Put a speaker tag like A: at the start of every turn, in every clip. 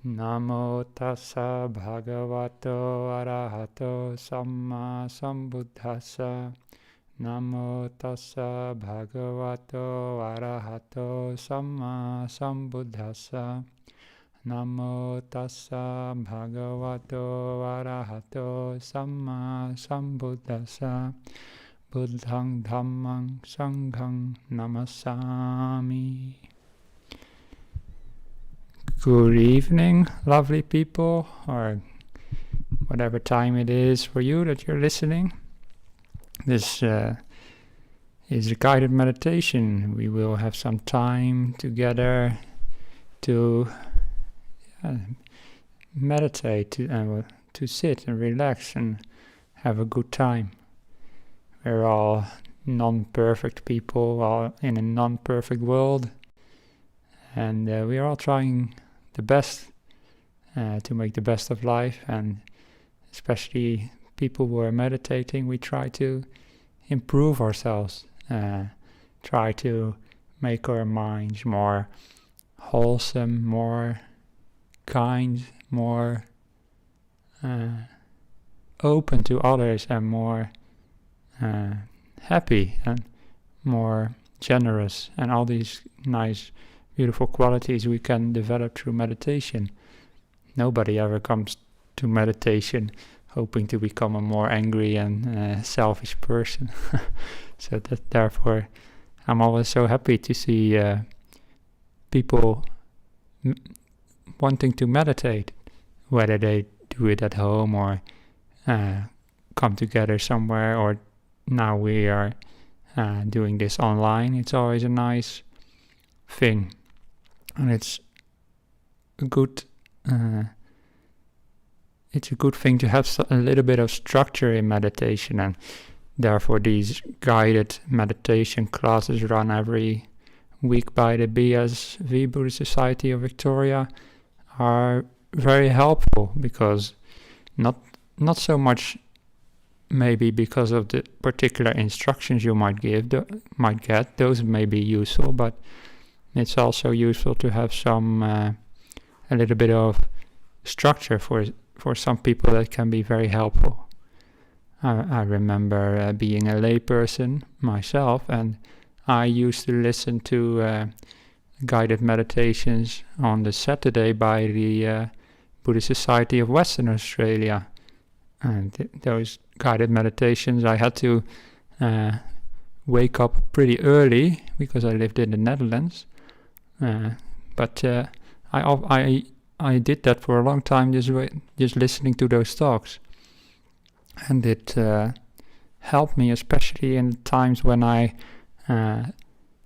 A: Namo tassa bhagavato arahato samma sambuddhassa. Namo tassa bhagavato arahato samma sambuddhassa. Namo tassa bhagavato arahato samma sambuddhassa. Buddhang dhammang sanghang namasami. Good evening, lovely people, or whatever time it is for you that you're listening. This is a guided meditation. We will have some time together to meditate, to sit and relax and have a good time. We're all non-perfect people, all in a non-perfect world, and we are all trying the best to make the best of life, and especially people who are meditating, we try to improve ourselves, try to make our minds more wholesome, more kind, more open to others, and more happy and more generous, and all these nice beautiful qualities we can develop through meditation. Nobody ever comes to meditation hoping to become a more angry and selfish person. So that therefore I'm always so happy to see people wanting to meditate, whether they do it at home or come together somewhere, or now we are doing this online. It's always a nice thing, and it's a good thing to have a little bit of structure in meditation, and therefore these guided meditation classes run every week by the BSV, Buddhist Society of Victoria, are very helpful, because not so much maybe because of the particular instructions you might get, those may be useful, but it's also useful to have some a little bit of structure for some people. That can be very helpful. I remember being a layperson myself, and I used to listen to guided meditations on the Saturday by the Buddhist Society of Western Australia, and those guided meditations I had to wake up pretty early because I lived in the Netherlands. But I did that for a long time, just listening to those talks, and it helped me, especially in times when I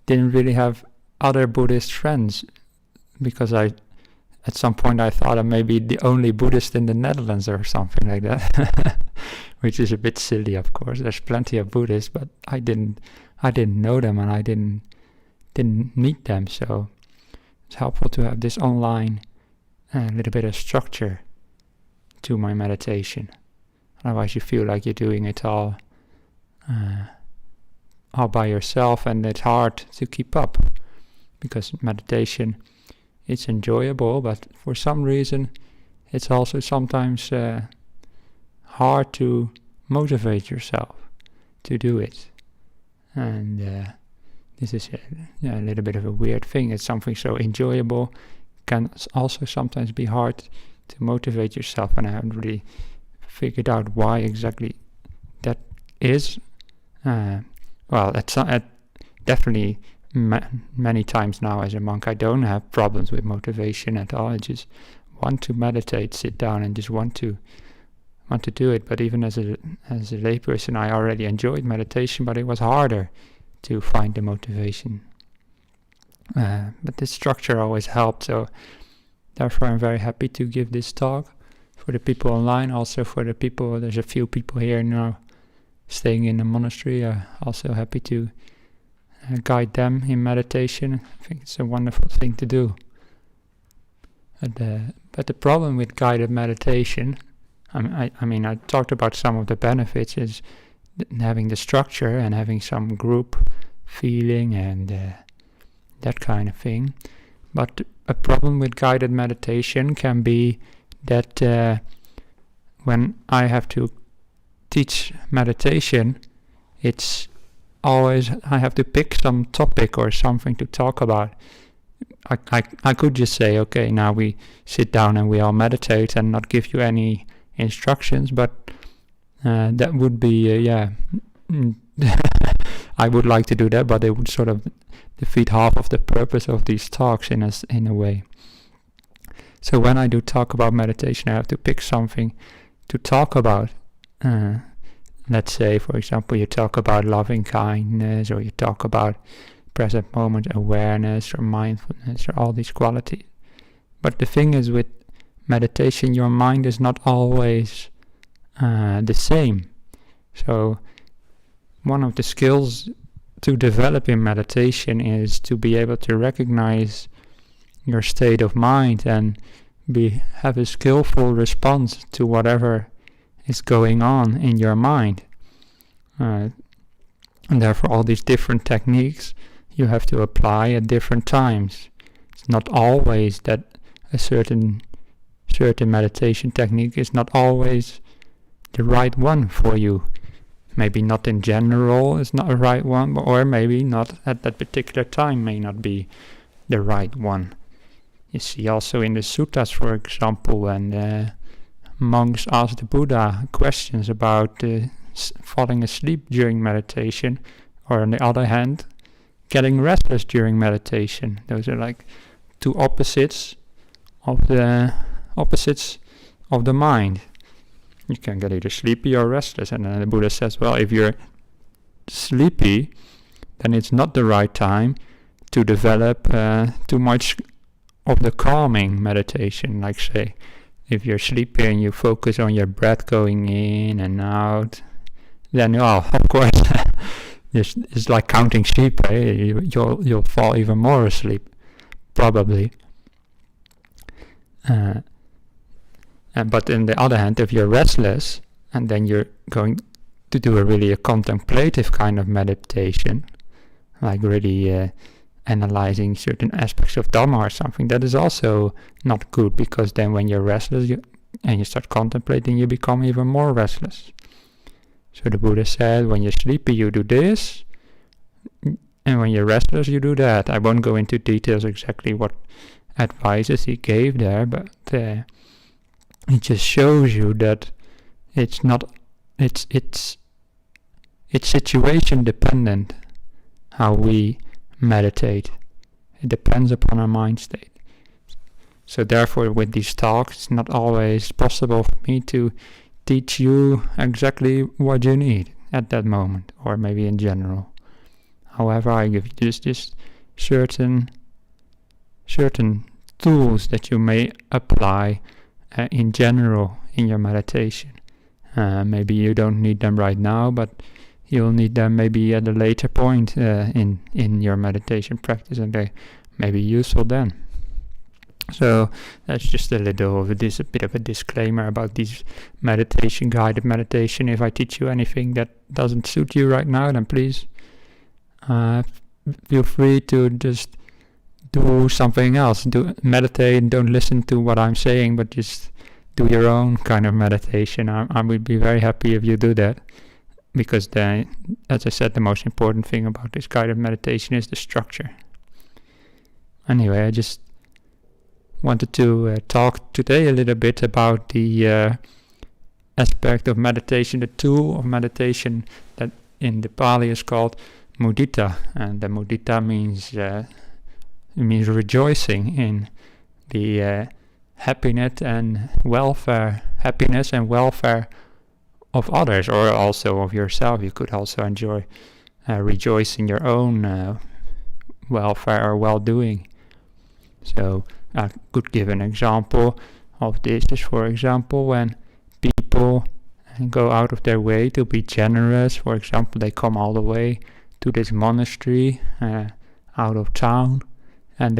A: didn't really have other Buddhist friends, because at some point I thought I may be the only Buddhist in the Netherlands or something like that, which is a bit silly, of course. There's plenty of Buddhists, but I didn't know them, and I didn't meet them, so it's helpful to have this online little bit of structure to my meditation. Otherwise you feel like you're doing it all by yourself, and it's hard to keep up, because meditation, it's enjoyable, but for some reason it's also sometimes hard to motivate yourself to do it. And this is a little bit of a weird thing. It's something so enjoyable, can also sometimes be hard to motivate yourself, and I haven't really figured out why exactly that is. Well, definitely many times now as a monk I don't have problems with motivation at all. I just want to meditate, sit down, and just want to do it. But even as a layperson, I already enjoyed meditation, but it was harder to find the motivation. But this structure always helped, so therefore I'm very happy to give this talk for the people online, also for the people. There's a few people here now staying in the monastery. Also happy to guide them in meditation. I think it's a wonderful thing to do. But the problem with guided meditation, I mean I talked about some of the benefits, is having the structure and having some group feeling and that kind of thing. But a problem with guided meditation can be that when I have to teach meditation, it's always I have to pick some topic or something to talk about. I could just say, okay, now we sit down and we all meditate and not give you any instructions, but that would be, I would like to do that, but it would sort of defeat half of the purpose of these talks in a way. So when I do talk about meditation, I have to pick something to talk about. Let's say, for example, you talk about loving kindness, or you talk about present moment awareness or mindfulness, or all these qualities. But the thing is, with meditation, your mind is not always the same. So one of the skills to develop in meditation is to be able to recognize your state of mind and have a skillful response to whatever is going on in your mind. And therefore all these different techniques you have to apply at different times. It's not always that a certain meditation technique is not always the right one for you. Maybe not in general is not a right one, or maybe not at that particular time may not be the right one. You see also in the suttas, for example, when the monks ask the Buddha questions about falling asleep during meditation, or on the other hand, getting restless during meditation. Those are like two opposites of the mind. You can get either sleepy or restless, and then the Buddha says, well, if you're sleepy, then it's not the right time to develop too much of the calming meditation. Like say, if you're sleepy and you focus on your breath going in and out, then of course it's like counting sheep, eh? You'll fall even more asleep, probably. But on the other hand, if you're restless and then you're going to do a contemplative kind of meditation, like really analyzing certain aspects of Dhamma or something, that is also not good, because then when you're restless and you start contemplating, you become even more restless. So the Buddha said, when you're sleepy you do this, and when you're restless you do that. I won't go into details exactly what advices he gave there, but it just shows you that it's situation dependent how we meditate. It depends upon our mind state. So therefore with these talks, it's not always possible for me to teach you exactly what you need at that moment, or maybe in general. However, I give you just certain tools that you may apply in general in your meditation. Maybe you don't need them right now, but you'll need them maybe at a later point in your meditation practice, and they may be useful then. So that's just a bit of a disclaimer about these guided meditation. If I teach you anything that doesn't suit you right now, then please feel free to just do something else. Meditate, don't listen to what I'm saying, but just do your own kind of meditation. I would be very happy if you do that, because then, as I said, the most important thing about this guided meditation is the structure. Anyway, I just wanted to talk today a little bit about the aspect of meditation, the tool of meditation that in the Pali is called mudita, and the mudita means rejoicing in the happiness and welfare of others, or also of yourself. You could also enjoy rejoice in your own welfare or well-doing. So I could give an example of this is, for example, when people go out of their way to be generous. For example, they come all the way to this monastery out of town, and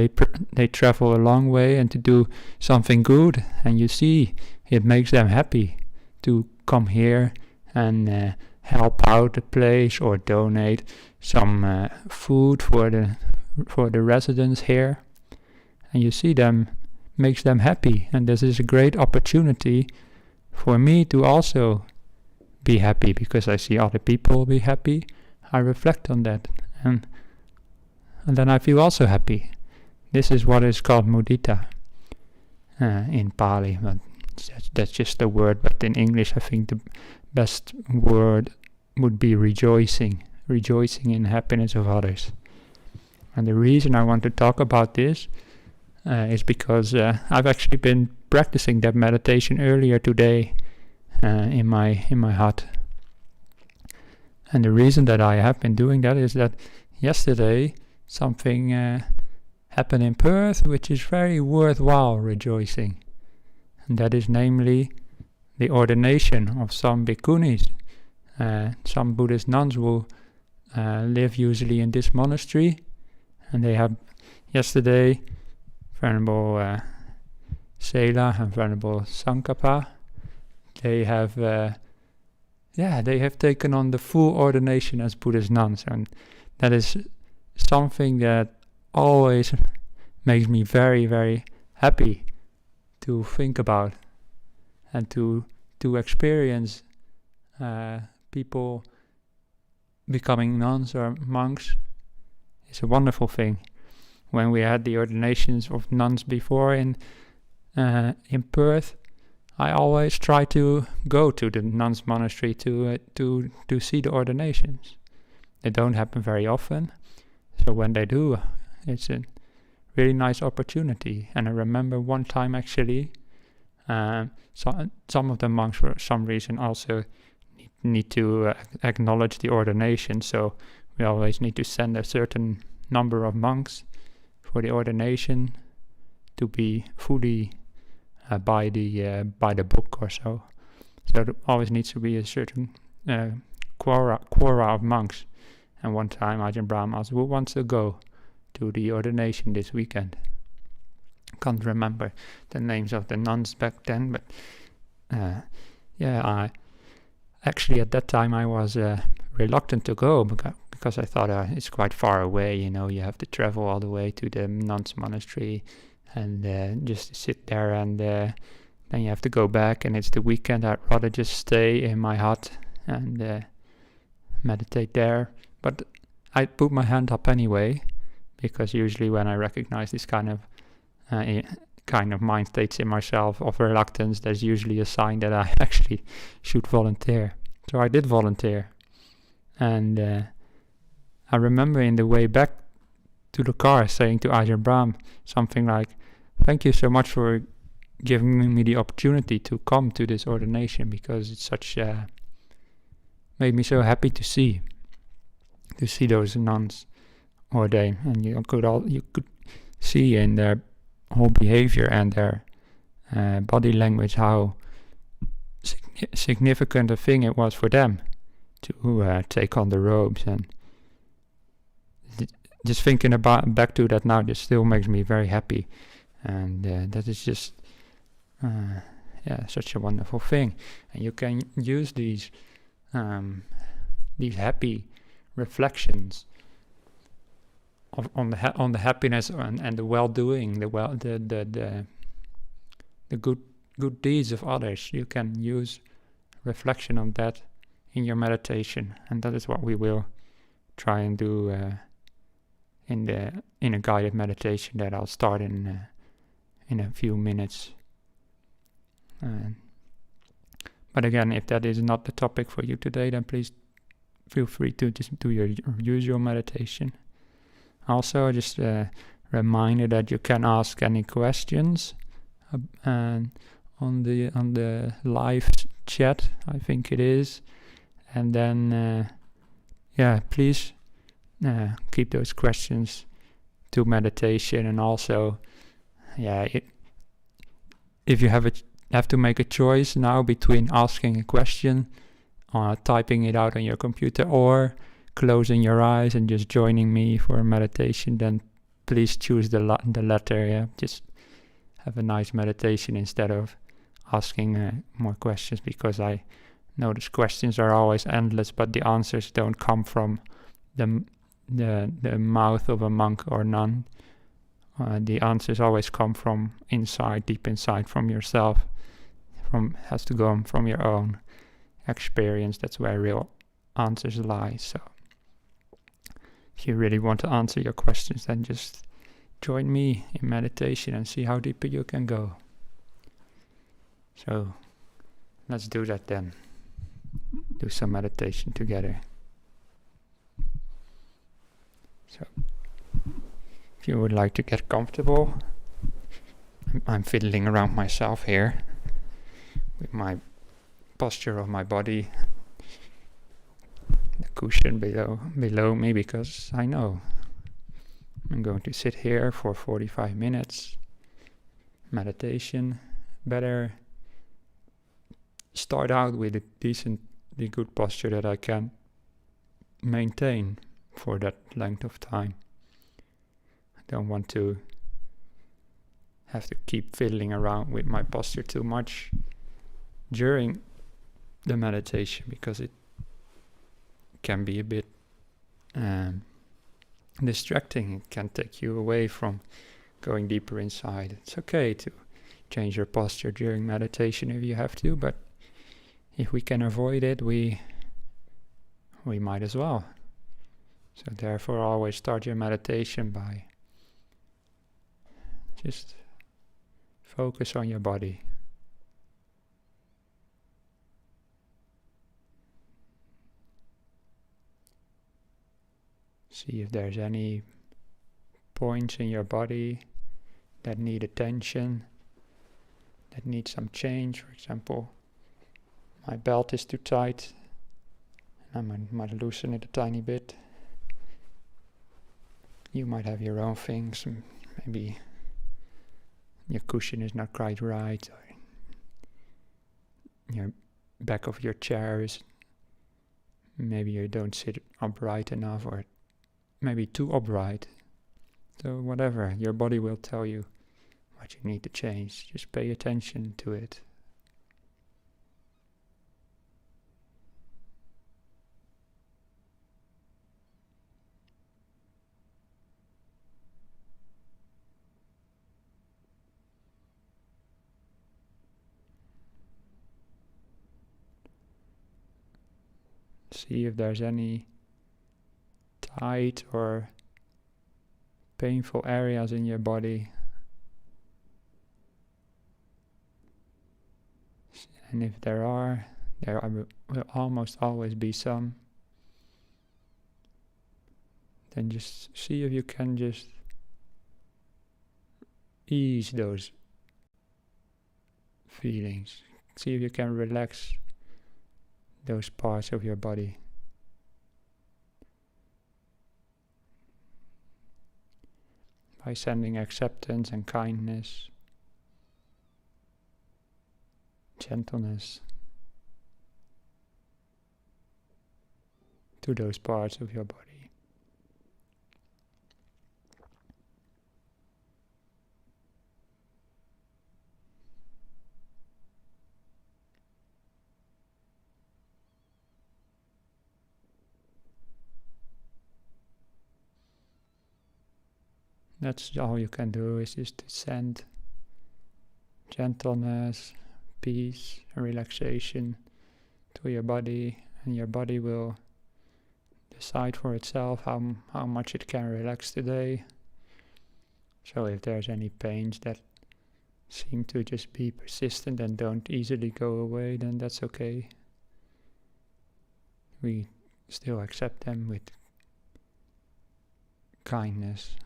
A: they travel a long way and to do something good, and you see it makes them happy to come here and help out the place, or donate some food for the residents here. and you see them, makes them happy. And this is a great opportunity for me to also be happy, because I see other people be happy. I reflect on that, and then I feel also happy. This is what is called mudita in Pali, but that's just a word. But in English, I think the best word would be rejoicing in happiness of others. And the reason I want to talk about this is because I've actually been practicing that meditation earlier today in my hut. And the reason that I have been doing that is that yesterday something happened in Perth which is very worthwhile rejoicing. And that is namely the ordination of some bhikkhunis. Some Buddhist nuns will live usually in this monastery, and they have yesterday Venerable Sela and Venerable Sankapa. They have taken on the full ordination as Buddhist nuns, and that is something that always makes me very, very happy to think about and to experience people becoming nuns or monks. It's a wonderful thing. When we had the ordinations of nuns before in Perth, I always try to go to the nuns' monastery to see the ordinations. They don't happen very often, so when they do, it's a really nice opportunity. And I remember one time actually, some of the monks for some reason also need to acknowledge the ordination, so we always need to send a certain number of monks for the ordination to be fully by the book or so. So there always needs to be a certain quora of monks. And one time Ajahn Brahm asked, who wants to go to the ordination this weekend? Can't remember the names of the nuns back then, but I actually at that time I was reluctant to go because I thought it's quite far away, you have to travel all the way to the nuns monastery and just sit there, and then you have to go back, and it's the weekend. I'd rather just stay in my hut and meditate there. But I put my hand up anyway, because usually when I recognize this kind of mind states in myself of reluctance, there's usually a sign that I actually should volunteer. So I did volunteer, and I remember in the way back to the car saying to Ajahn Brahm something like, "Thank you so much for giving me the opportunity to come to this ordination, because it's made me so happy to see those nuns ordained, and you could see in their whole behavior and their body language how significant a thing it was for them to take on the robes. And just thinking back to that now, this still makes me very happy, and that is just such a wonderful thing. And you can use these happy reflections on the happiness and the well-doing, the good deeds of others. You can use reflection on that in your meditation, and that is what we will try and do in a guided meditation that I'll start in a few minutes. But again, if that is not the topic for you today, then please feel free to just do your usual meditation. Also, just a reminder that you can ask any questions on the live chat, I think it is, and then please keep those questions to meditation. And also, if you have to make a choice now between asking a question, typing it out on your computer, or closing your eyes and just joining me for a meditation, then please choose the latter. Yeah, just have a nice meditation instead of asking more questions, because I know these questions are always endless, but the answers don't come from the mouth of a monk or nun The answers always come from inside, deep inside, from yourself. Has to come from your own experience. That's where real answers lie. So if you really want to answer your questions, then just join me in meditation and see how deeper you can go. So let's do that then. Do some meditation together. So if you would like to get comfortable, I'm fiddling around myself here with my posture of my body, the cushion below me, because I know I'm going to sit here for 45 minutes meditation. Better start out with a decently good posture that I can maintain for that length of time. I don't want to have to keep fiddling around with my posture too much during the meditation, because it can be a bit distracting. It can take you away from going deeper inside. It's okay to change your posture during meditation if you have to, but if we can avoid it, we might as well. So therefore, always start your meditation by just focus on your body. See if there's any points in your body that need attention, that need some change. For example, my belt is too tight, and I might loosen it a tiny bit. You might have your own things. Maybe your cushion is not quite right, or your back of your chair is, maybe you don't sit upright enough, or maybe too upright. So whatever, your body will tell you what you need to change. Just pay attention to it. See if there's any tight or painful areas in your body. And if there will almost always be some. Then just see if you can just ease those feelings. See if you can relax those parts of your body. By sending acceptance and kindness, gentleness to those parts of your body. That's all you can do, is just to send gentleness, peace, and relaxation to your body, and your body will decide for itself how much it can relax today. So if there's any pains that seem to just be persistent and don't easily go away, then that's okay. We still accept them with kindness.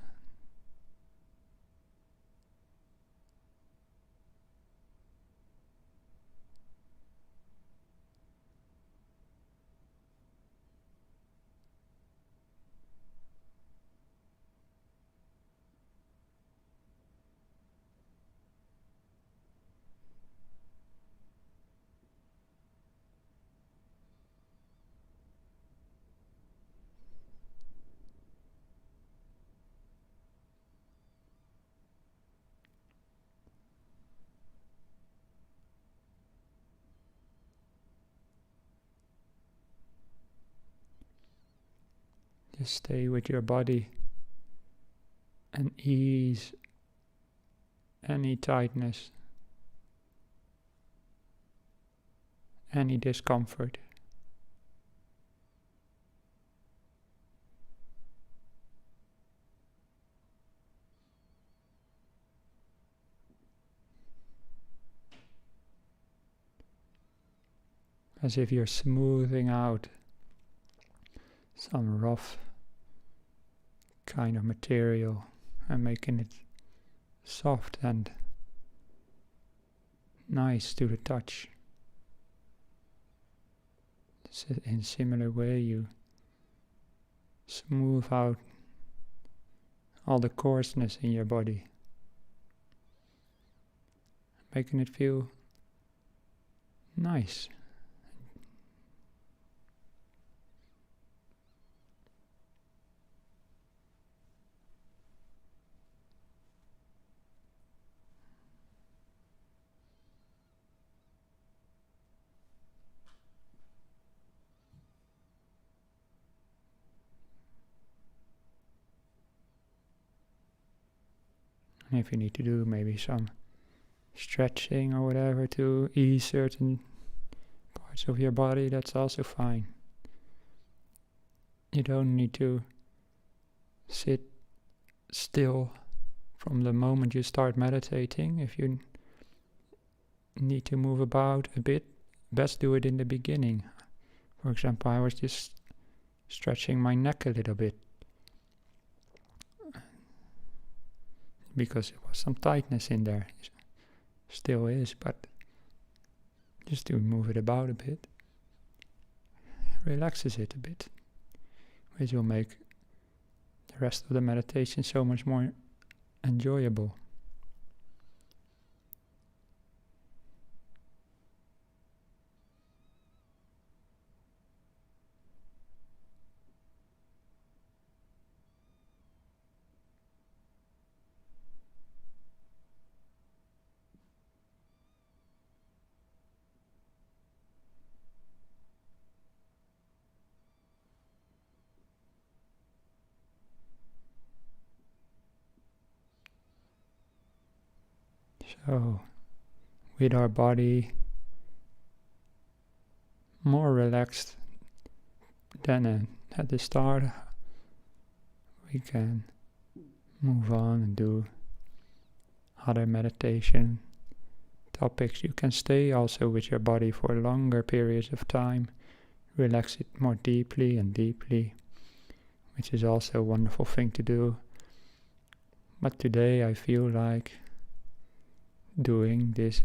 A: Just stay with your body and ease any tightness, any discomfort. As if you're smoothing out some rough kind of material and making it soft and nice to the touch. In similar way, you smooth out all the coarseness in your body, making it feel nice. And if you need to do maybe some stretching or whatever to ease certain parts of your body, that's also fine. You don't need to sit still from the moment you start meditating. If you need to move about a bit, best do it in the beginning. For example, I was just stretching my neck a little bit because there was some tightness in there. Still is, but just to move it about a bit relaxes it a bit, which will make the rest of the meditation so much more enjoyable. So, with our body more relaxed than at the start, we can move on and do other meditation topics. You can stay also with your body for longer periods of time, relax it more deeply and deeply, which is also a wonderful thing to do. But today I feel like doing this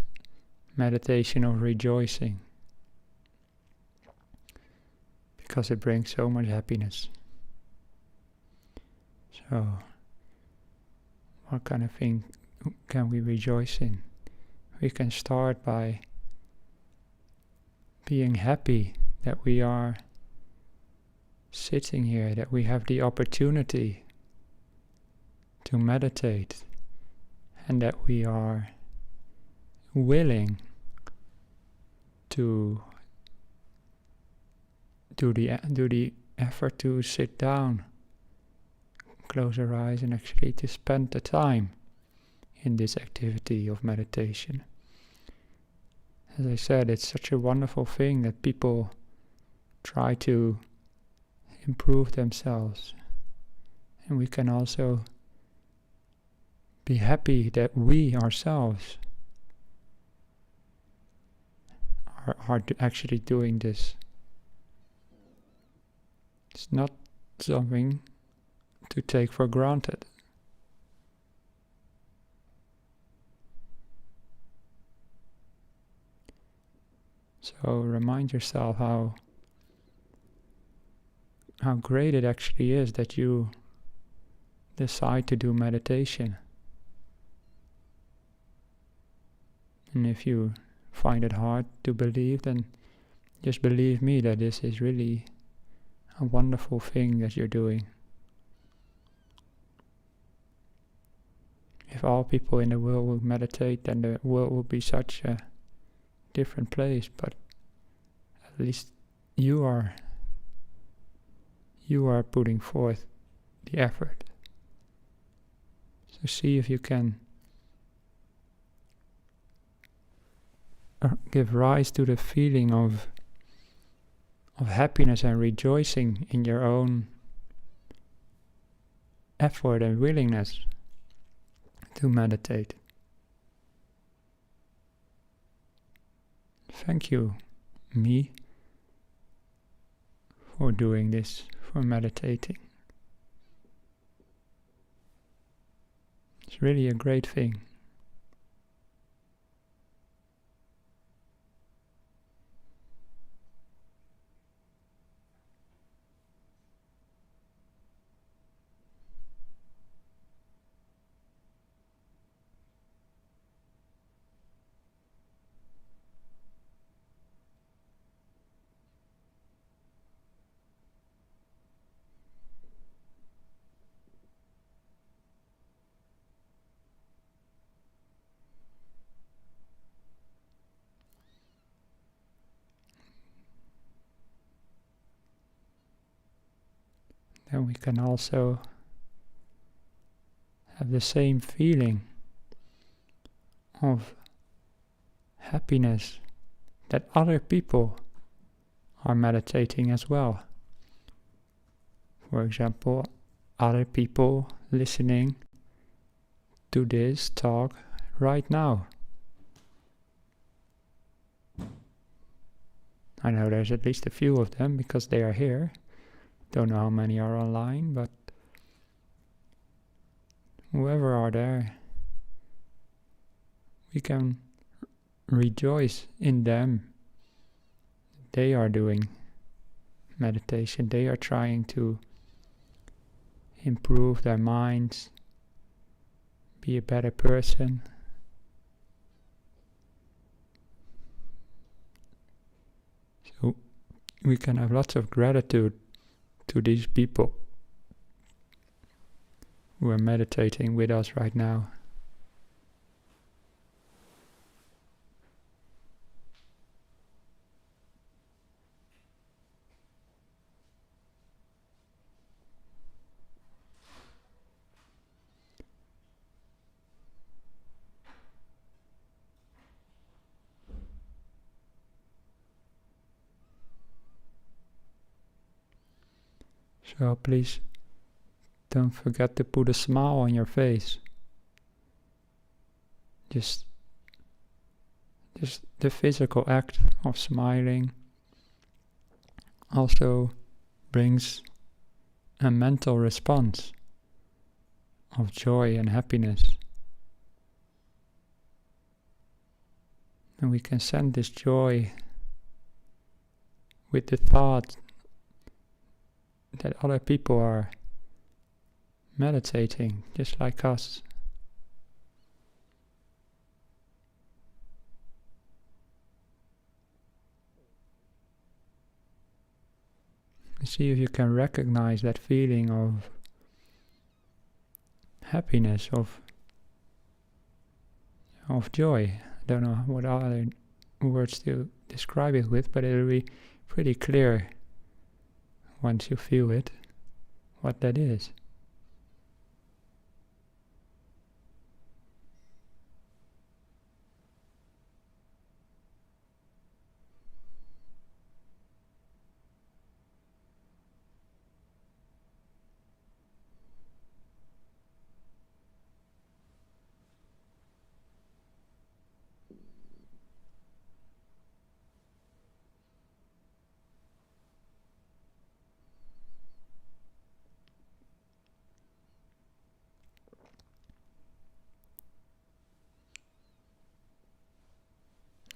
A: meditation of rejoicing because it brings so much happiness. So, what kind of thing can we rejoice in? We can start by being happy that we are sitting here, that we have the opportunity to meditate, and that we are willing to do the effort to sit down, close our eyes, and actually to spend the time in this activity of meditation. As I said, it's such a wonderful thing that people try to improve themselves, and we can also be happy that we ourselves are actually doing this. It's not something to take for granted. So remind yourself how great it actually is that you decide to do meditation. And if you find it hard to believe, then just believe me that this is really a wonderful thing that you're doing. If all people in the world would meditate, then the world would be such a different place, but at least you are putting forth the effort. So see if you can give rise to the feeling of happiness and rejoicing in your own effort and willingness to meditate. Thank you, me, for doing this, for meditating. It's really a great thing. Then we can also have the same feeling of happiness that other people are meditating as well. For example, other people listening to this talk right now. I know there's at least a few of them because they are here. Don't know how many are online, but whoever are there, we can rejoice in them. They are doing meditation. They are trying to improve their minds, be a better person. So we can have lots of gratitude to these people who are meditating with us right now. So please don't forget to put a smile on your face. Just the physical act of smiling also brings a mental response of joy and happiness. And we can send this joy with the thought that other people are meditating just like us. See if you can recognize that feeling of happiness, of joy. I don't know what other words to describe it with, but it'll be pretty clear once you feel it, what that is.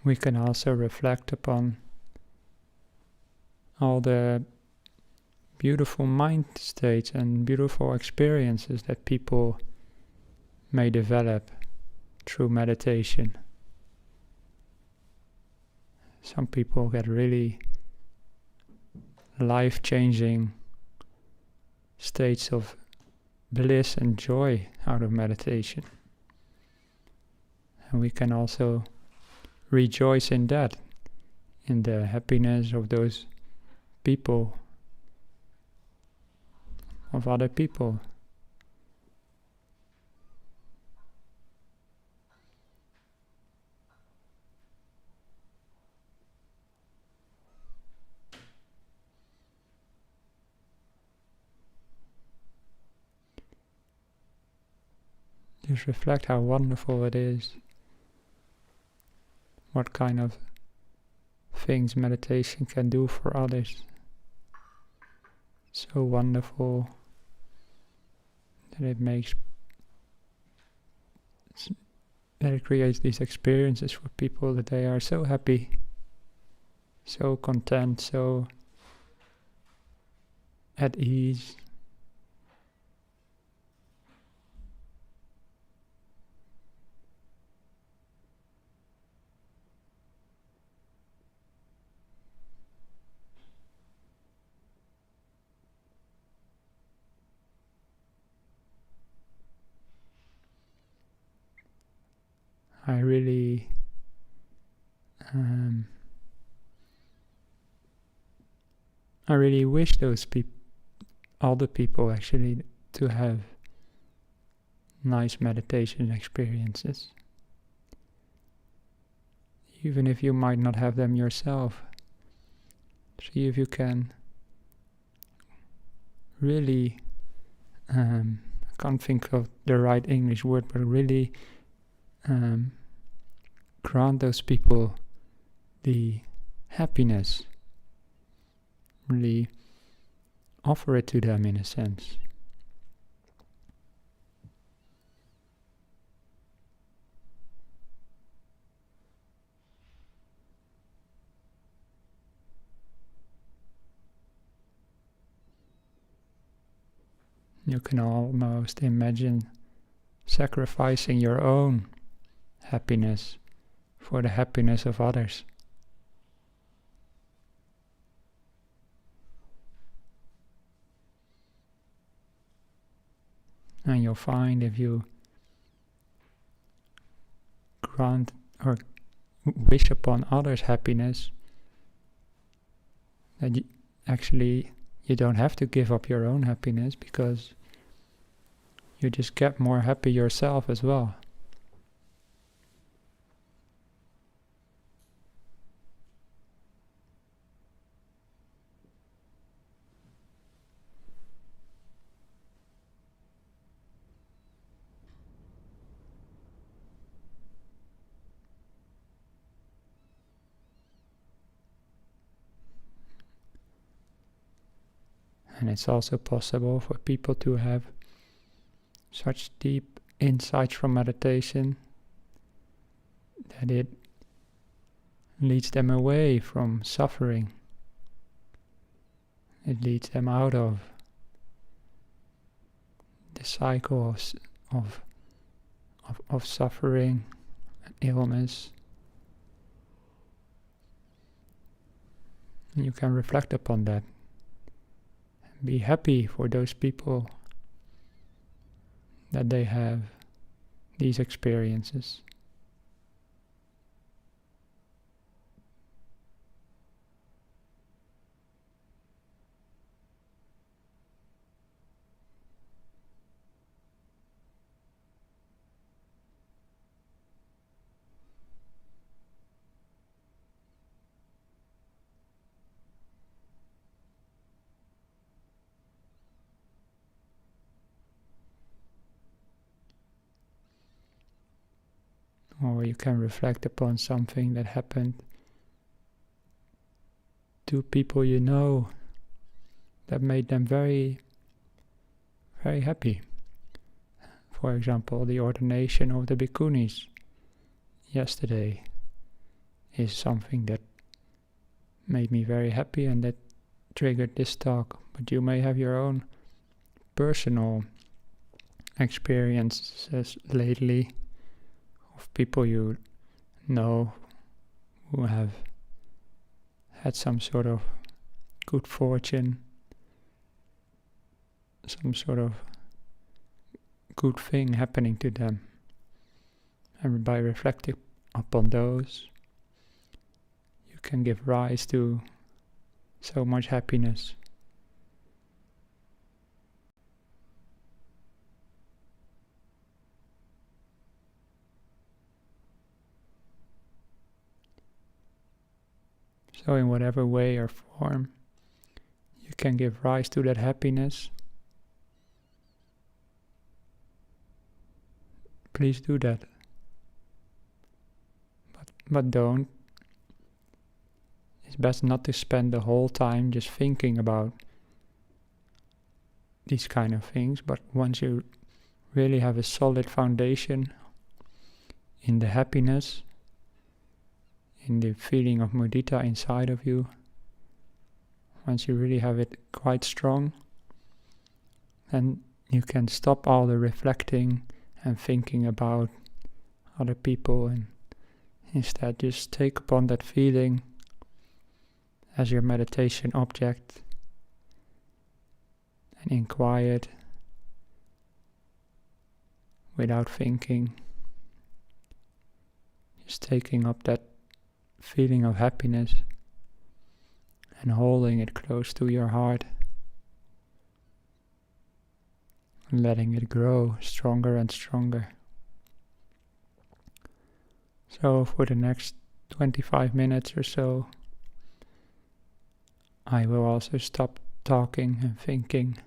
A: We can also reflect upon all the beautiful mind states and beautiful experiences that people may develop through meditation. Some people get really life-changing states of bliss and joy out of meditation. And we can also rejoice in that, in the happiness of those people, of other people. just reflect how wonderful it is. What kind of things meditation can do for others. So wonderful that it creates these experiences for people that they are so happy, so content, so at ease. I really wish those all the people actually, to have nice meditation experiences. Even if you might not have them yourself, see if you can really, I can't think of the right English word, but really grant those people the happiness, really offer it to them in a sense. You can almost imagine sacrificing your own happiness for the happiness of others. And you'll find if you grant or wish upon others' happiness, that you don't have to give up your own happiness, because you just get more happy yourself as well. And it's also possible for people to have such deep insights from meditation that it leads them away from suffering. It leads them out of the cycle of suffering and illness. And you can reflect upon that. Be happy for those people that they have these experiences. Or you can reflect upon something that happened to people you know that made them very, very happy. For example, the ordination of the bhikkhunis yesterday is something that made me very happy and that triggered this talk. But you may have your own personal experiences lately of people you know who have had some sort of good fortune, some sort of good thing happening to them. And by reflecting upon those, you can give rise to so much happiness. So in whatever way or form you can give rise to that happiness, please do that. But don't. It's best not to spend the whole time just thinking about these kind of things, but once you really have a solid foundation in the happiness, in the feeling of mudita inside of you, once you really have it quite strong, then you can stop all the reflecting and thinking about other people, and instead just take upon that feeling as your meditation object, and in quiet, without thinking, just taking up that feeling of happiness and holding it close to your heart, and letting it grow stronger and stronger. So for the next 25 minutes or so, I will also stop talking and thinking,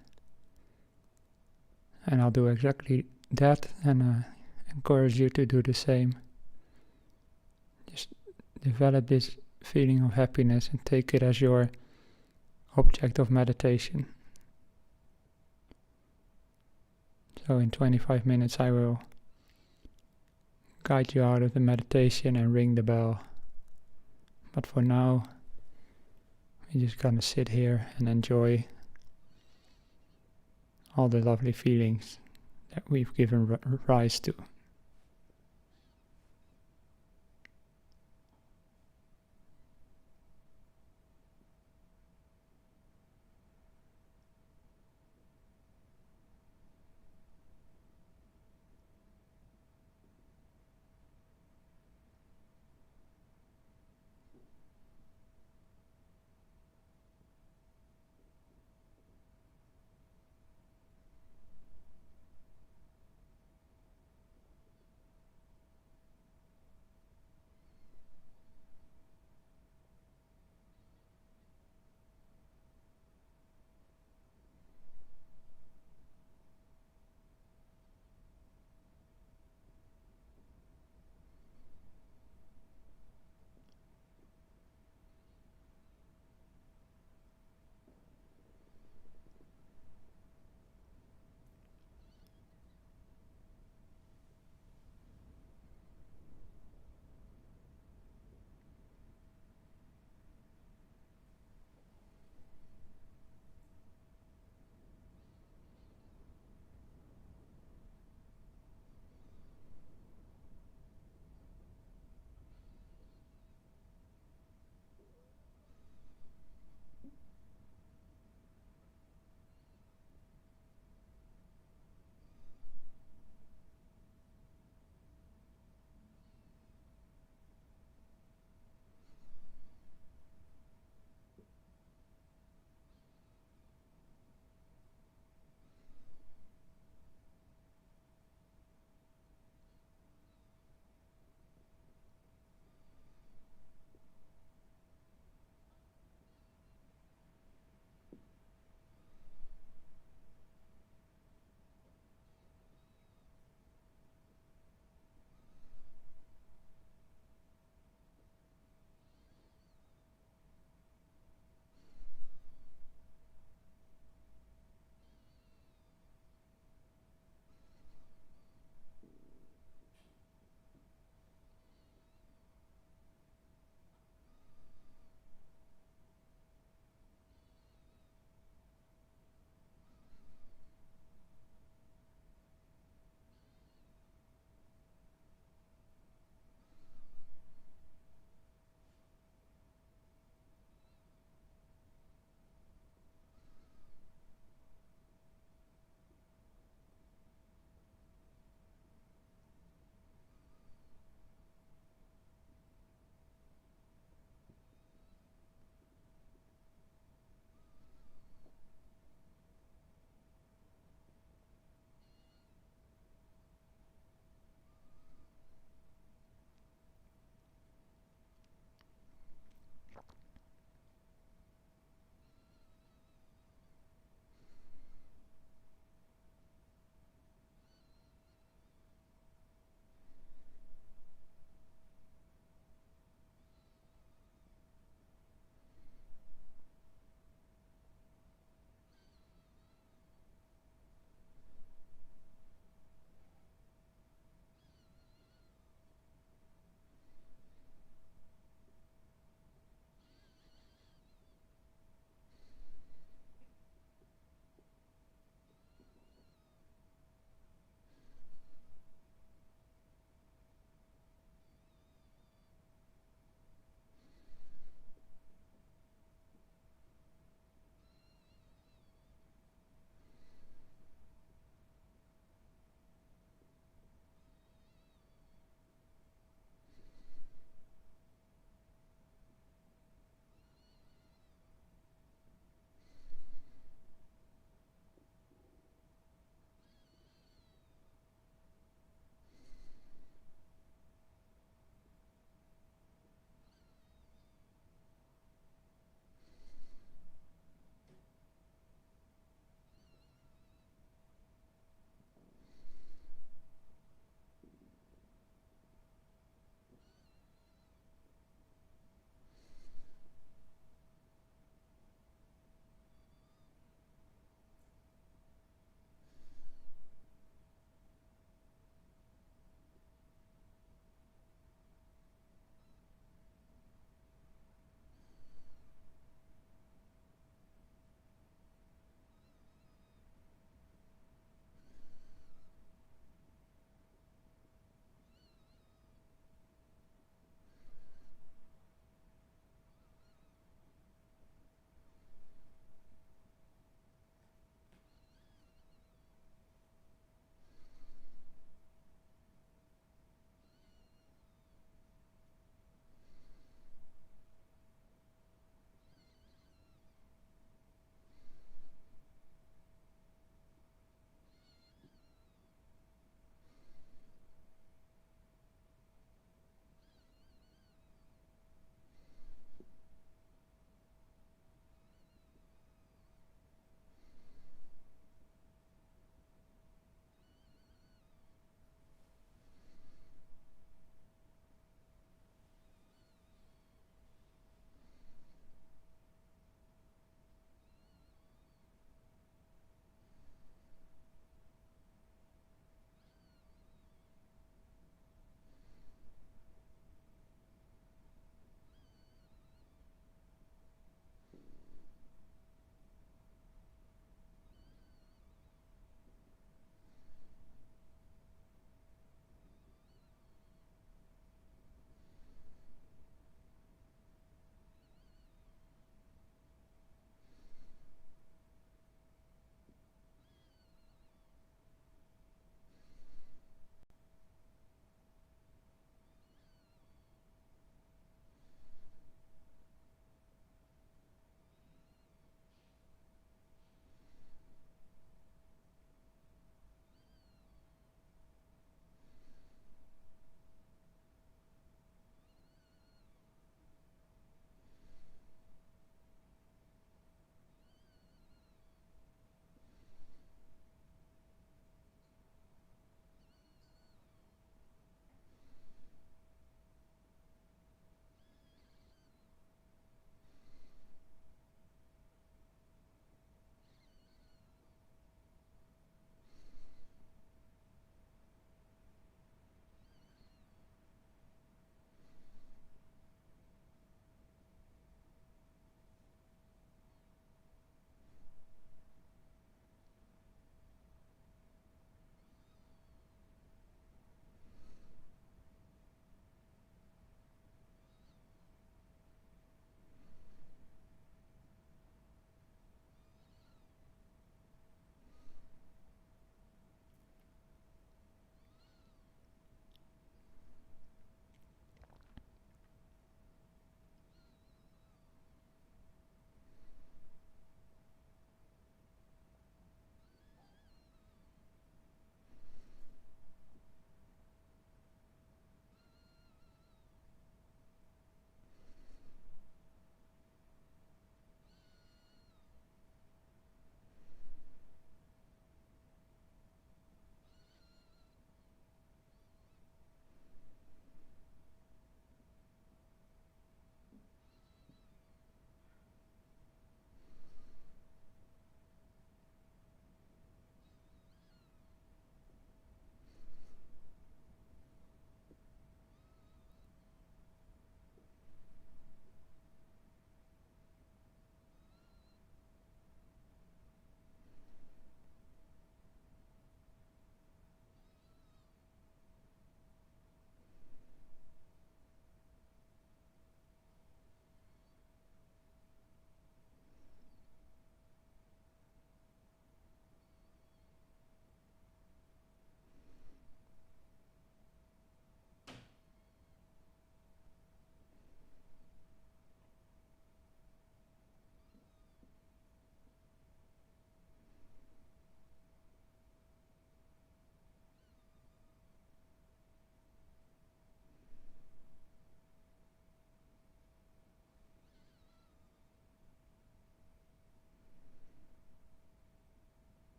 A: and I'll do exactly that, and encourage you to do the same. Just develop this feeling of happiness and take it as your object of meditation. So in 25 minutes I will guide you out of the meditation and ring the bell. But for now, we're just gonna sit here and enjoy all the lovely feelings that we've given rise to.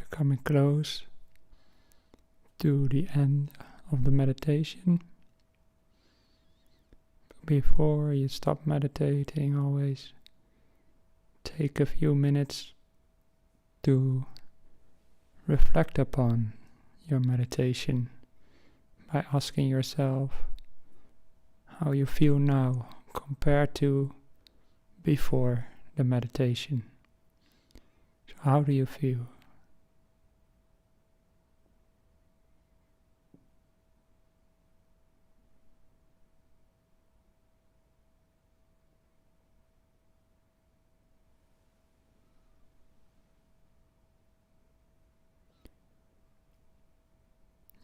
A: coming close to the end of the meditation. Before you stop meditating, always take a few minutes to reflect upon your meditation by asking yourself how you feel now compared to before the meditation. So how do you feel?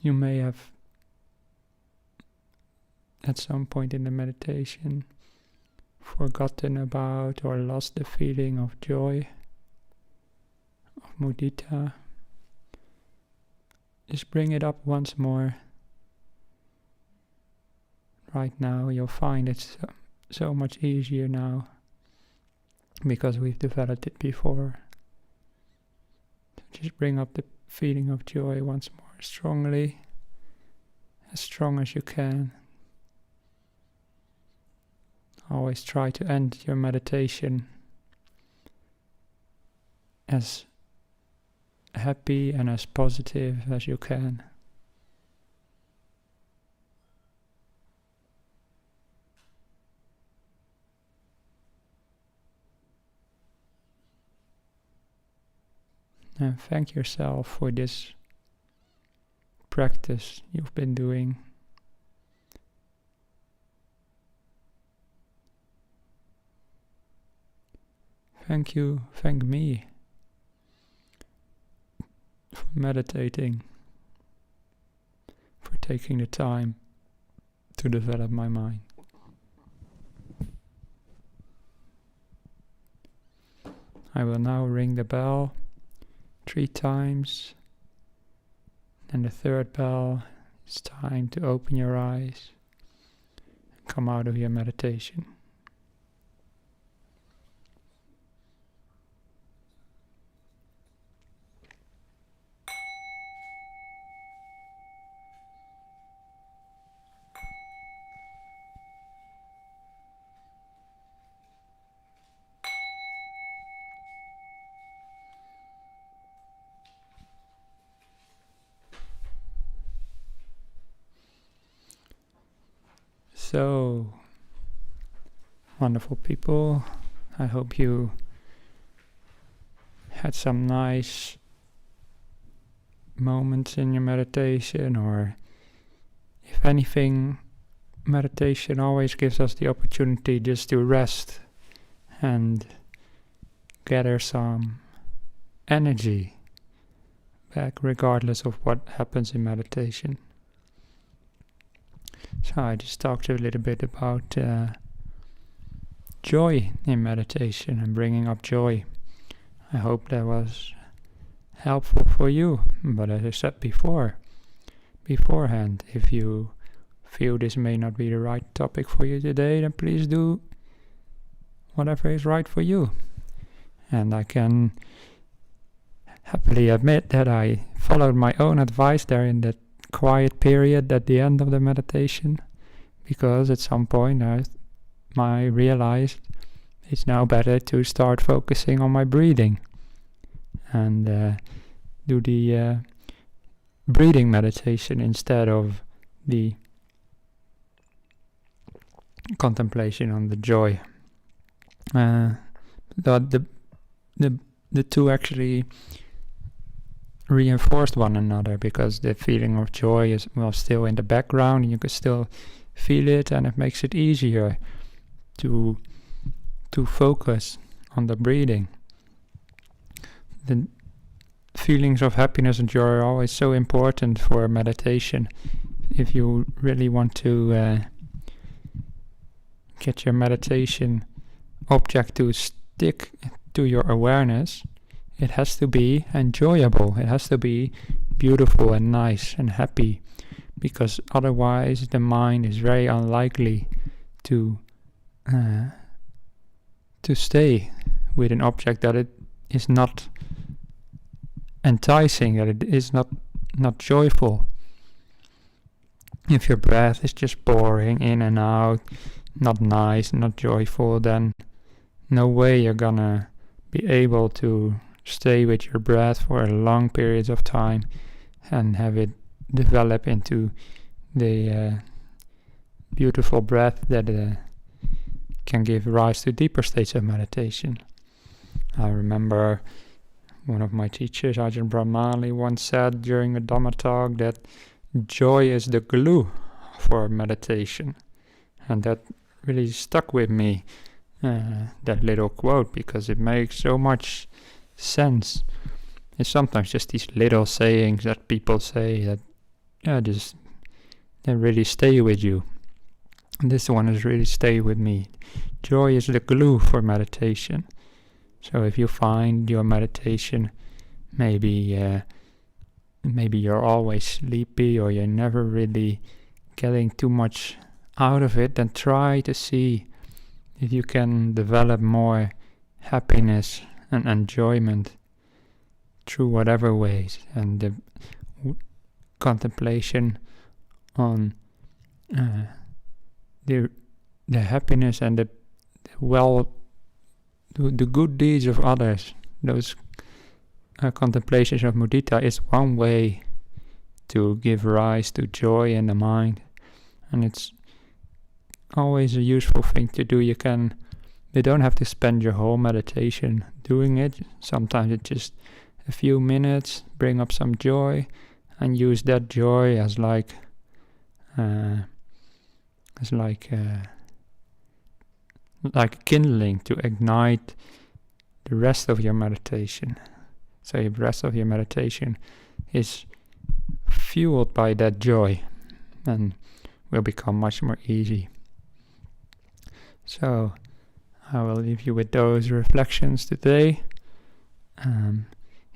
A: You may have, at some point in the meditation, forgotten about or lost the feeling of joy, of mudita. Just bring it up once more. Right now you'll find it's so much easier now because we've developed it before. So just bring up the feeling of joy once more strongly, as strong as you can. Always try to end your meditation as happy and as positive as you can. And thank yourself for this practice you've been doing. Thank me for meditating, for taking the time to develop my mind. I will now ring the bell 3 times, and the 3rd bell, it's time to open your eyes and come out of your meditation. So, wonderful people, I hope you had some nice moments in your meditation, or if anything, meditation always gives us the opportunity just to rest and gather some energy back regardless of what happens in meditation. So I just talked a little bit about joy in meditation and bringing up joy. I hope that was helpful for you. But as I said beforehand, if you feel this may not be the right topic for you today, then please do whatever is right for you. And I can happily admit that I followed my own advice there in that quiet period at the end of the meditation, because at some point I realized it's now better to start focusing on my breathing and do the breathing meditation instead of the contemplation on the joy. The two actually reinforced one another, because the feeling of joy is still in the background and you can still feel it, and it makes it easier to focus on the breathing. The feelings of happiness and joy are always so important for meditation. If you really want to get your meditation object to stick to your awareness, it has to be enjoyable. It has to be beautiful and nice and happy, because otherwise the mind is very unlikely to stay with an object that it is not enticing, that it is not joyful. If your breath is just boring, in and out, not nice, not joyful, then no way you're gonna be able to stay with your breath for a long periods of time and have it develop into the beautiful breath that can give rise to deeper states of meditation. I remember one of my teachers, Ajahn Brahm, once said during a Dhamma talk that joy is the glue for meditation. And that really stuck with me, that little quote, because it makes so much sense. It's sometimes just these little sayings that people say that they really stay with you. And this one has really stayed with me. Joy is the glue for meditation. So if you find your meditation, maybe you're always sleepy or you're never really getting too much out of it, then try to see if you can develop more happiness and enjoyment through whatever ways. And the contemplation on the happiness and the good deeds of others, those contemplations of mudita, is one way to give rise to joy in the mind, and it's always a useful thing to do. You don't have to spend your whole meditation doing it. Sometimes it's just a few minutes, bring up some joy, and use that joy as like kindling to ignite the rest of your meditation. So the rest of your meditation is fueled by that joy and will become much more easy. So I will leave you with those reflections today.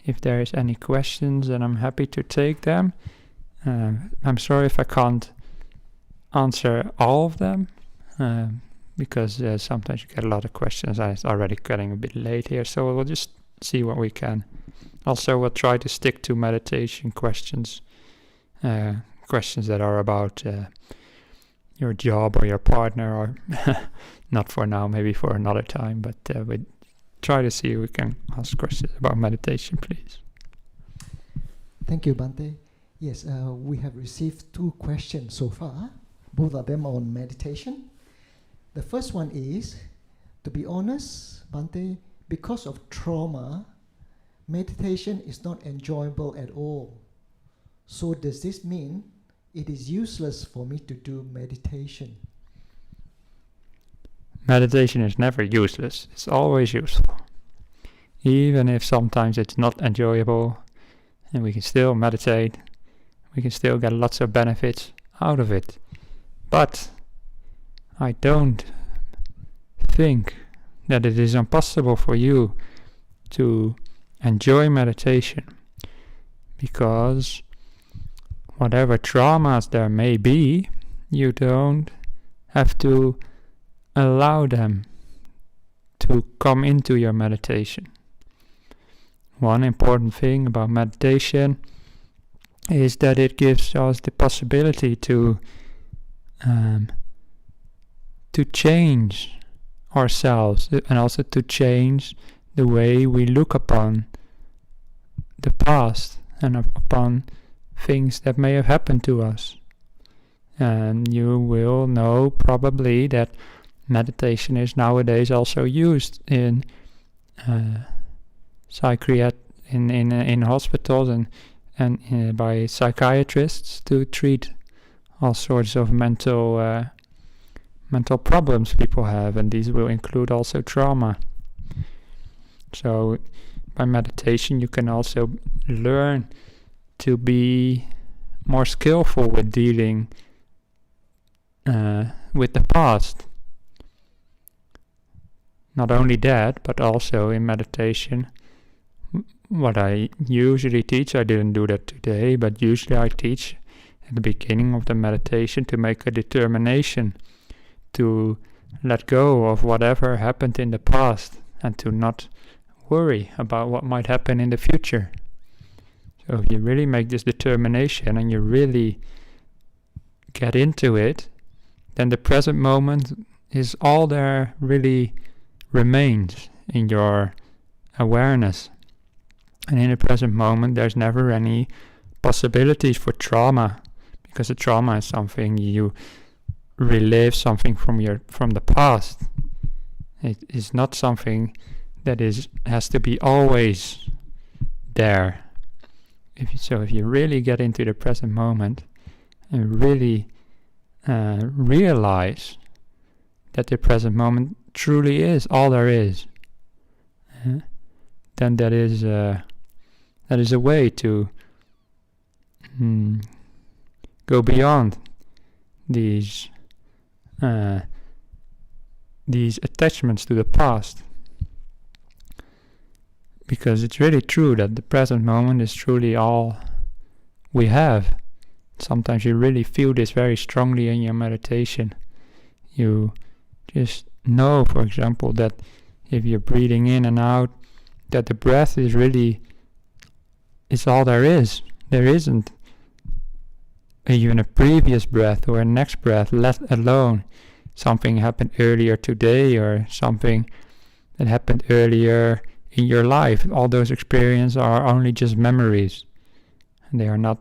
A: If there is any questions, then I'm happy to take them. I'm sorry if I can't answer all of them, because sometimes you get a lot of questions. It's already getting a bit late here, so we'll just see what we can. Also, we'll try to stick to meditation questions, questions that are about your job or your partner, or not for now, maybe for another time, but we try to see if we can ask questions about meditation, please.
B: Thank you, Bhante. Yes, we have received 2 questions so far, both of them on meditation. The first one is, to be honest, Bhante, because of trauma, meditation is not enjoyable at all. So does this mean it is useless for me to do meditation?
A: Meditation is never useless. It's always useful. Even if sometimes it's not enjoyable, and we can still meditate, we can still get lots of benefits out of it. But I don't think that it is impossible for you to enjoy meditation, because whatever traumas there may be, you don't have to allow them to come into your meditation. One important thing about meditation is that it gives us the possibility to change ourselves, and also to change the way we look upon the past and upon things that may have happened to us. And you will know probably that meditation is nowadays also used in in hospitals and by psychiatrists to treat all sorts of mental problems people have, and these will include also trauma. So by meditation you can also learn to be more skillful with dealing with the past. Not only that, but also in meditation, what I usually teach, I didn't do that today, but usually I teach at the beginning of the meditation to make a determination to let go of whatever happened in the past and to not worry about what might happen in the future. So if you really make this determination and you really get into it, then the present moment is all there really remains in your awareness. And in the present moment, there's never any possibilities for trauma, because the trauma is something you relive, something from the past. It is not something that has to be always there. If you really get into the present moment and really realize that the present moment truly is all there is, then that is a way to go beyond these attachments to the past. Because it's really true that the present moment is truly all we have. Sometimes you really feel this very strongly in your meditation. You just know, for example, that if you're breathing in and out, that the breath is all there is. There isn't even a previous breath or a next breath, let alone something happened earlier today or something that happened earlier in your life. All those experiences are only just memories, and they are not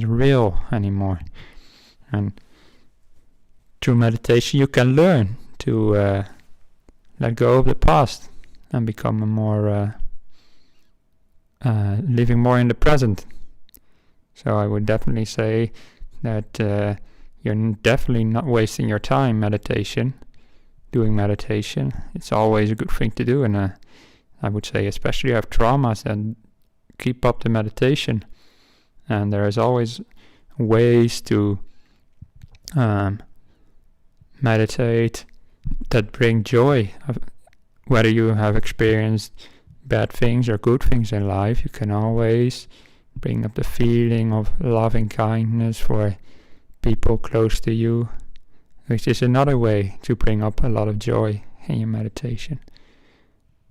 A: real anymore. And through meditation you can learn to let go of the past and become a more living more in the present. So I would definitely say that you're definitely not wasting your time doing meditation. It's always a good thing to do, and I would say especially if you have traumas, and keep up the meditation. And there is always ways to meditate that bring joy. Whether you have experienced bad things or good things in life, you can always bring up the feeling of loving kindness for people close to you, which is another way to bring up a lot of joy in your meditation.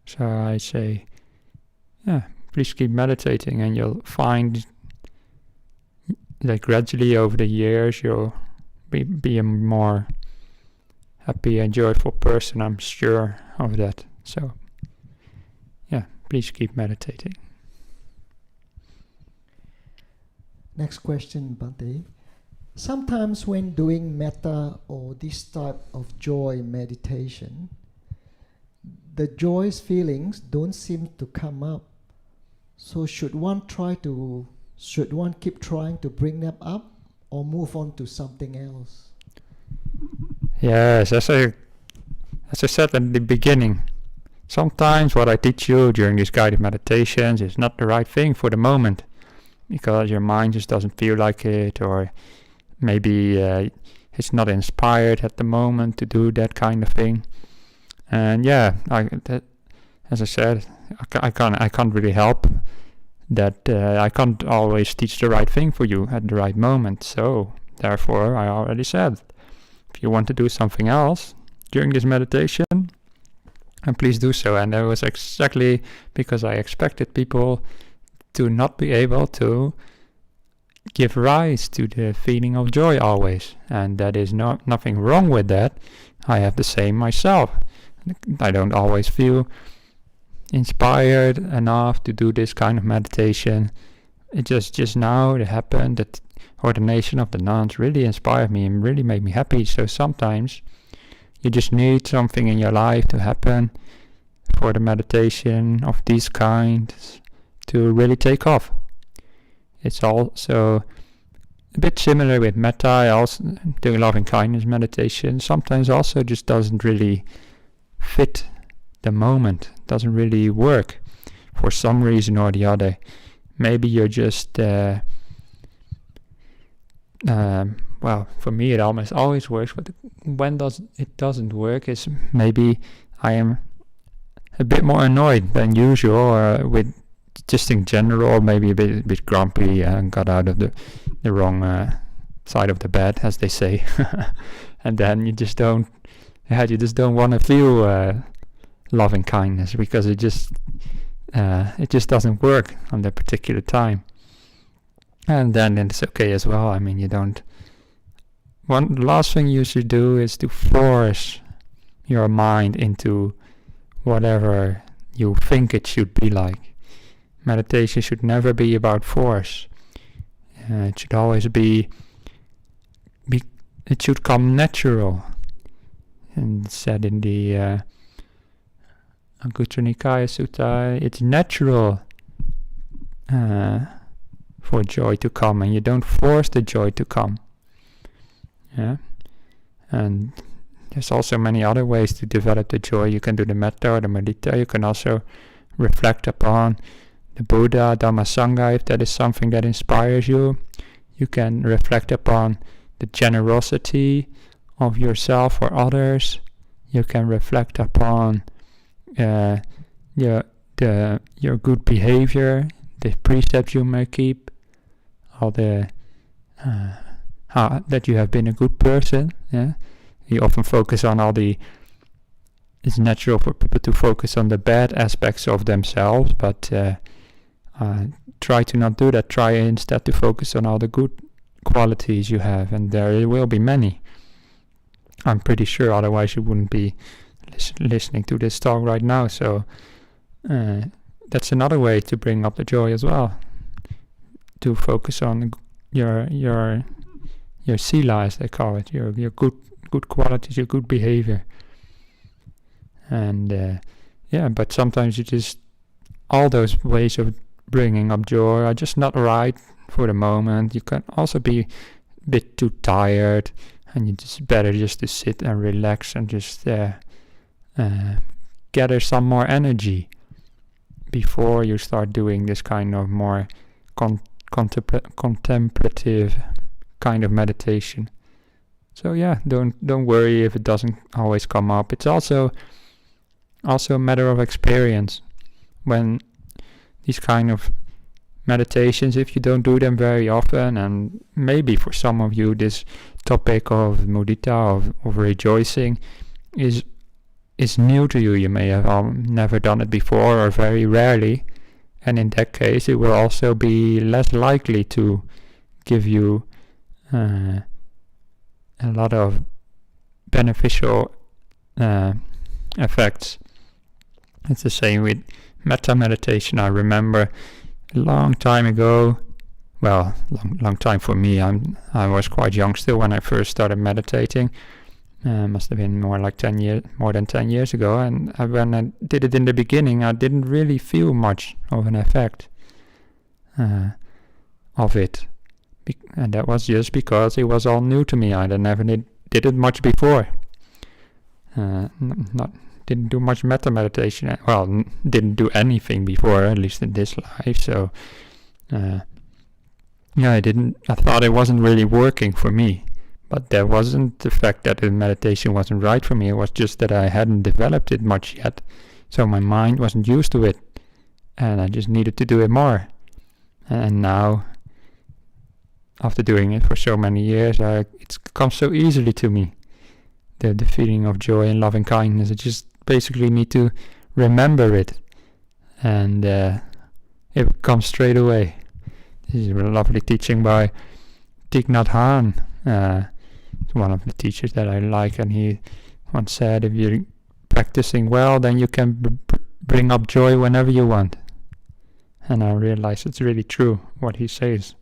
A: So I say, please keep meditating, and you'll find that gradually over the years you'll be a more happy and joyful person. I'm sure of that. So please keep meditating.
B: Next question, Bhante. Sometimes when doing metta or this type of joy meditation, the joyous feelings don't seem to come up. So should one keep trying to bring them up, or move on to something else?
A: Yes, as I said at the beginning, sometimes what I teach you during these guided meditations is not the right thing for the moment, because your mind just doesn't feel like it, or maybe it's not inspired at the moment to do that kind of thing. And as I said, I can't really help that. I can't always teach the right thing for you at the right moment. So therefore, I already said, if you want to do something else during this meditation, and please do so. And that was exactly because I expected people to not be able to give rise to the feeling of joy always. And that is nothing wrong with that. I have the same myself. I don't always feel inspired enough to do this kind of meditation. It just now it happened that ordination of the nuns really inspired me and really made me happy. So sometimes you just need something in your life to happen for the meditation of these kinds to really take off. It's also a bit similar with metta. I also do loving kindness meditation. Sometimes also just doesn't really fit the moment, doesn't really work for some reason or the other. Maybe you're just for me it almost always works, but when it doesn't work is maybe I am a bit more annoyed than usual, or with just in general, maybe a bit grumpy and got out of the wrong side of the bed, as they say. And then you just don't want to feel loving kindness, because it just doesn't work on that particular time. And then it's okay as well. I mean, the last thing you should do is to force your mind into whatever you think it should be like. Meditation should never be about force. It should always be it should come natural. And said in the Anguttara Nikaya Sutta, it's natural for joy to come, and you don't force the joy to come. Yeah, and there's also many other ways to develop the joy. You can do the metta or the mudita. You can also reflect upon the Buddha, Dhamma, Sangha, if that is something that inspires you. You can reflect upon the generosity of yourself or others. You can reflect upon your good behavior, the precepts you may keep, all the that you have been a good person. Yeah, you often focus on it's natural for people to focus on the bad aspects of themselves, but try to not do that. Try instead to focus on all the good qualities you have, and there will be many. I'm pretty sure, otherwise you wouldn't be listening to this talk right now. So that's another way to bring up the joy as well. To focus on your sila, as they call it, your good qualities, your good behavior. And but sometimes all those ways of bringing up joy are just not right for the moment. You can also be a bit too tired, and it's better just to sit and relax and just gather some more energy before you start doing this kind of more contemplative kind of meditation. So yeah, don't worry if it doesn't always come up. It's also a matter of experience. When these kind of meditations, if you don't do them very often, and maybe for some of you this topic of mudita, of rejoicing, is new to you. You may have never done it before, or very rarely, and in that case it will also be less likely to give you a lot of beneficial effects. It's the same with metta meditation. I remember a long time ago, well, long time for me, I was quite young still when I first started meditating. Must have been more than 10 years ago, and when I did it in the beginning, I didn't really feel much of an effect of it, and that was just because it was all new to me. I never did it much before. Didn't do much metta meditation. Well, didn't do anything before, at least in this life. So, I thought it wasn't really working for me. But that wasn't the fact that the meditation wasn't right for me. It was just that I hadn't developed it much yet. So my mind wasn't used to it. And I just needed to do it more. And now, after doing it for so many years, it's come so easily to me. The feeling of joy and loving kindness. I just basically need to remember it. And it comes straight away. This is a lovely teaching by Thich Nhat Hanh. One of the teachers that I like, and he once said, if you're practicing well, then you can bring up joy whenever you want. And I realize it's really true what he says.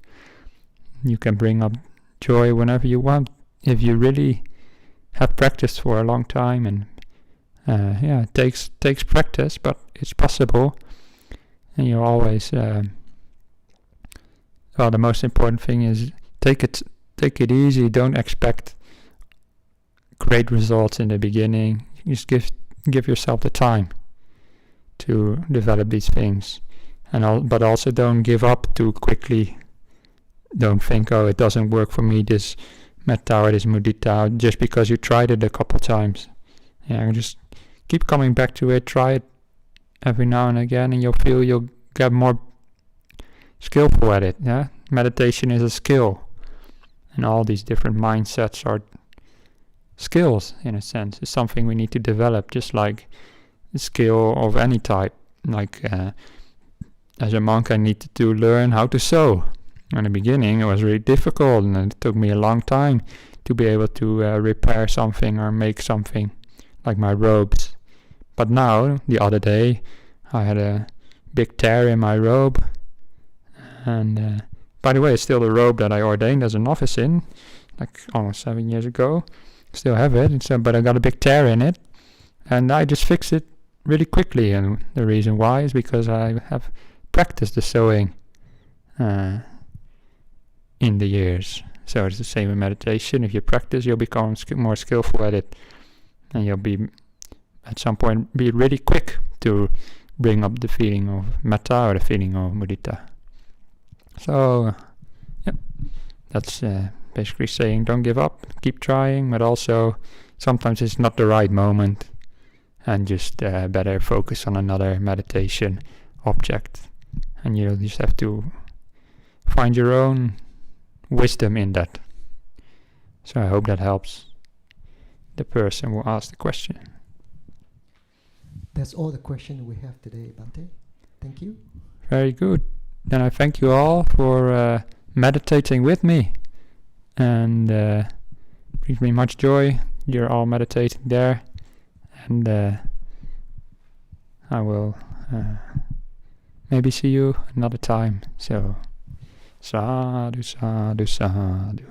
A: You can bring up joy whenever you want if you really have practiced for a long time. And it takes practice, but it's possible. And you always the most important thing is take it easy. Don't expect great results in the beginning. Just give yourself the time to develop these things, but also don't give up too quickly. Don't think, it doesn't work for me, this metta or this mudita, just because you tried it a couple times. Just keep coming back to it. Try it every now and again, and you'll feel you'll get more skillful at it. Meditation is a skill. And all these different mindsets are skills, in a sense. It's something we need to develop, just like a skill of any type. Like as a monk, I needed to learn how to sew. In the beginning, it was really difficult, and it took me a long time to be able to repair something or make something, like my robes. But now, the other day, I had a big tear in my robe, and by the way, it's still the robe that I ordained as a novice in, like almost 7 years ago. Still have it, but I got a big tear in it, and I just fixed it really quickly. And the reason why is because I have practiced the sewing in the years. So it's the same in meditation. If you practice, you'll become more skillful at it, and you'll be at some point be really quick to bring up the feeling of metta or the feeling of mudita. So that's basically saying don't give up, keep trying, but also sometimes it's not the right moment, and just better focus on another meditation object, and you just have to find your own wisdom in that. So I hope that helps the person who asked the question.
B: That's all the questions we have today, Bhante. Thank you.
A: Very good. Then I thank you all for meditating with me, and brings me much joy. You're all meditating there, and I will maybe see you another time. So sadhu, sadhu, sadhu.